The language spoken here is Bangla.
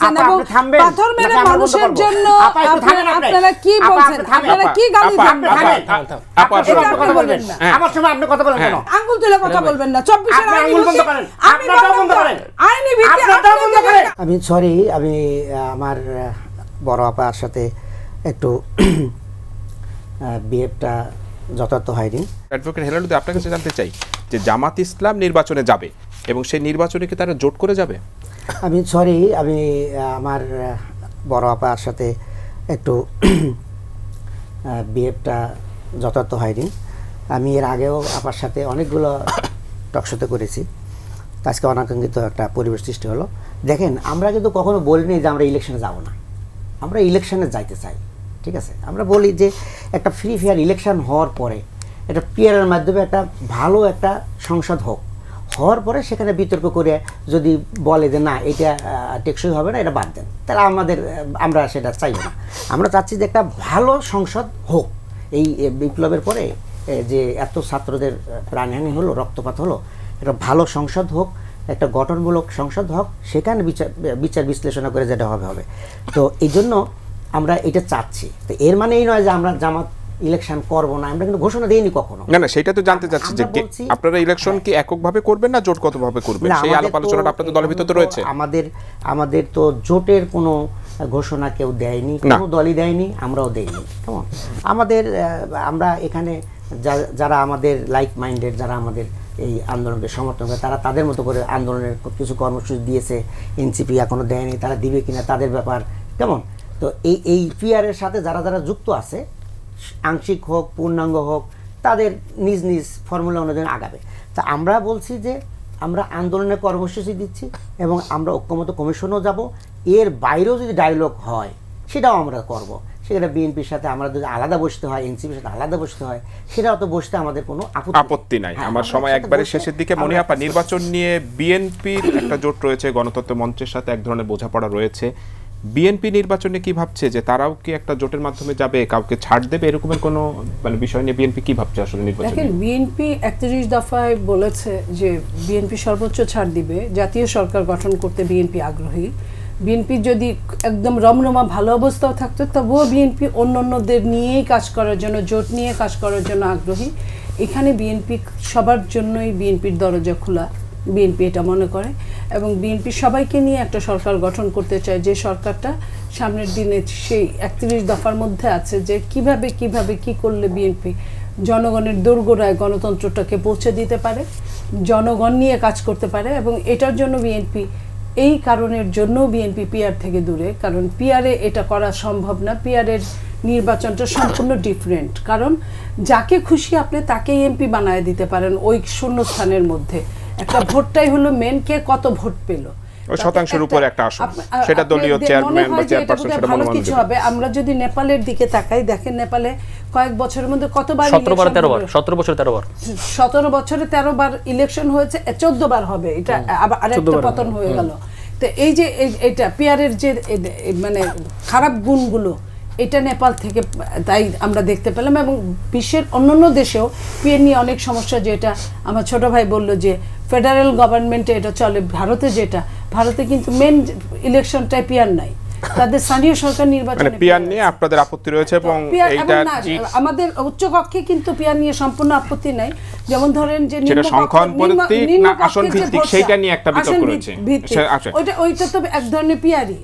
দিচ্ছেন এবং পাথর মেরে মানুষের জন্য আপনারা কি বলছেন, আপনারা কি গালি দিচ্ছেন? আমার সময় আপনি কথা বলেন কেন? আঙ্গুল তুলে কথা বলবেন না। 24 এর আঙ্গুল বন্ধ করেন, আপনারা বন্ধ করেন, আইনি ভিত্তি বন্ধ করেন। আমি সরি, আমি আমার বড় আপার সাথে একটু বিহেভটা যথার্থ হয়নি। অ্যাডভোকেট হেলালুদ্দিন, আপনার কাছে জানতে চাই যে জামাত ইসলাম নির্বাচনে যাবে এবং সেই নির্বাচনে কি তারা জোট করে যাবে? আমি সরি, আমি আমার বড় আপার সাথে একটু বিহেভটা যথার্থ হয়নি। আমি এর আগেও আপার সাথে অনেকগুলো টকশোতে করেছি, আজকে অনাকাঙ্ক্ষিত একটা পরিবেশ সৃষ্টি হলো। দেখেন, আমরা কিন্তু কখনো বলিনি যে আমরা ইলেকশনে যাব না, আমরা ইলেকশনে যাইতে চাই, ঠিক আছে? আমরা বলি যে একটা ফ্রি ফেয়ার ইলেকশন হওয়ার পরে একটা পিয়ারের মাধ্যমে একটা ভালো একটা সংসদ হওয়ার পরে সেখানে বিতর্ক করে যদি বলে যে না এটা টেকসই হবে না, এটা বাদ দেন, তাহলে আমরা সেটা চাইব না। আমরা চাচ্ছি যে একটা ভালো সংসদ হোক। এই বিপ্লবের পরে যে এত ছাত্রদের প্রাণহানি হলো, রক্তপাত হলো, একটা ভালো সংসদ হোক, একটা গঠনমূলক সংসদ হোক, সেখানে বিচার বিশ্লেষণ করে যেটা হবে। তো এই জন্য আমরা এটা চাচ্ছি। তো এর মানে এই নয় যে আমরা জামাত ইলেকশন করব না, আমরা কিন্তু ঘোষণা দেইনি কখনো। না, সেটা তো জানতে চাচ্ছি যে আপনারা ইলেকশন কি এককভাবে করবেন না জোটগতভাবে করবেন? সেই আলোচনাটা আপনাদের দলের ভিতরে রয়েছে? আমাদের তো জোটের কোনো ঘোষণা কেউ দেয়নি, কোনো দলই দেয়নি, আমরাও দেইনি। কেমন আমরা এখানে যারা আমাদের লাইক মাইন্ডেড, যারা আমাদের এই আন্দোলনকে সমর্থন করে, তারা তাদের মতো করে আন্দোলনের কিছু কর্মসূচি দিয়েছে। এনসিপি এখনো দেয়নি, তারা দিবে কিনা তাদের ব্যাপার। কেমন? তো এই পিআরের সাথে যারা যারা যুক্ত আছে, আংশিক হোক পূর্ণাঙ্গ হোক, তাদের নিজ নিজ ফর্মুলা অনুযায়ী আগাবে। তা আমরা বলছি যে আমরা আন্দোলনের কর্মসূচি দিচ্ছি এবং আমরা ঐক্যমত কমিশনও যাব। এর বাইরেও যদি ডায়লগ হয় সেটাও আমরা করব। সেটা বিএনপির সাথে আমরা যদি আলাদা বসতে হয়, এনসিপির সাথে আলাদা বসতে হয়, সেটাও তো বসতে আমাদের কোনো আপত্তি নাই। আমার সময় একবারে শেষের দিকে। মনে আপা, নির্বাচন নিয়ে বিএনপির একটা জোট রয়েছে, গণতন্ত্র মঞ্চের সাথে এক ধরনের বোঝাপড়া রয়েছে। বিএনপি নির্বাচনে কি ভাবছে যে তারাও কি একটা জোটের মাধ্যমে যাবে, কাউকে ছাড় দেবে, এরকমের কোনো বিষয় নিয়ে বিএনপি কি ভাবছে আসলে নির্বাচনে? দেখেন, বিএনপি 31 দফায় বলেছে যে বিএনপি সর্বোচ্চ ছাড় দিবে, জাতীয় সরকার গঠন করতে বিএনপি আগ্রহী। বিএনপি যদি একদম রমরমা ভালো অবস্থাও থাকতো, তবুও বিএনপি অন্যদের নিয়েই কাজ করার জন্য, জোট নিয়ে কাজ করার জন্য আগ্রহী। এখানে বিএনপি সবার জন্যই বিএনপির দরজা খোলা, বিএনপি এটা মনে করে। এবং বিএনপি সবাইকে নিয়ে একটা সরকার গঠন করতে চায়, যে সরকারটা সামনের দিনে সেই 31 দফার মধ্যে আছে, যে কিভাবে কি করলে বিএনপি জনগণের দোরগোড়ায় গণতন্ত্রটাকে পৌঁছে দিতে পারে, জনগণ নিয়ে কাজ করতে পারে। এবং এটার জন্য বিএনপি, এই কারণের জন্য বিএনপি পিআর থেকে দূরে, কারণ পিআরে এটা করা সম্ভব না। পিআরের নির্বাচনটা সম্পূর্ণ ডিফারেন্ট, কারণ যাকে খুশি আপনি তাকেই এমপি বানায় দিতে পারেন ওই শূন্যস্থানের মধ্যে। একটা ভোটটাই হলো মেন, কে কত ভোট পেল, ওই শতাংশের উপরে একটা আসন, সেটা দলীয় চেয়ারম্যান বা চেয়ারপারসন, সেটা ভালো কিছু হবে। আমরা যদি নেপালের দিকে তাকাই, দেখেন নেপালে কয়েক বছরের মধ্যে কতবার 17 বছরে 13 বার ইলেকশন হয়েছে, 14 বার হবে। এটা আবার আরেকটা পতন হয়ে গেল। তো এই যে এটা পিআরের যে মানে খারাপ গুণগুলো, এটা নেপাল থেকে তাই আমরা দেখতে পেলাম। এবং বিশ্বের অন্যান্য দেশেও পিআর নিয়ে অনেক সমস্যা, যেটা আমার ছোট ভাই বললো যে ফেডারেল গভর্নমেন্টে এটা চলে। ভারতে কিন্তু মেন ইলেকশনটাই পিআর নাই, তাদের স্থানীয় সরকার নির্বাচনে পিআর নিয়ে আপনাদের আপত্তি রয়েছে। এবং আমাদের উচ্চ কক্ষে কিন্তু পিআর নিয়ে সম্পূর্ণ আপত্তি নাই। যেমন ধরেন যে আসন ভিত্তিক, সেইটা নিয়ে একটা বিতর্ক রয়েছে, ওইটা তো এক ধরনের পিআরই।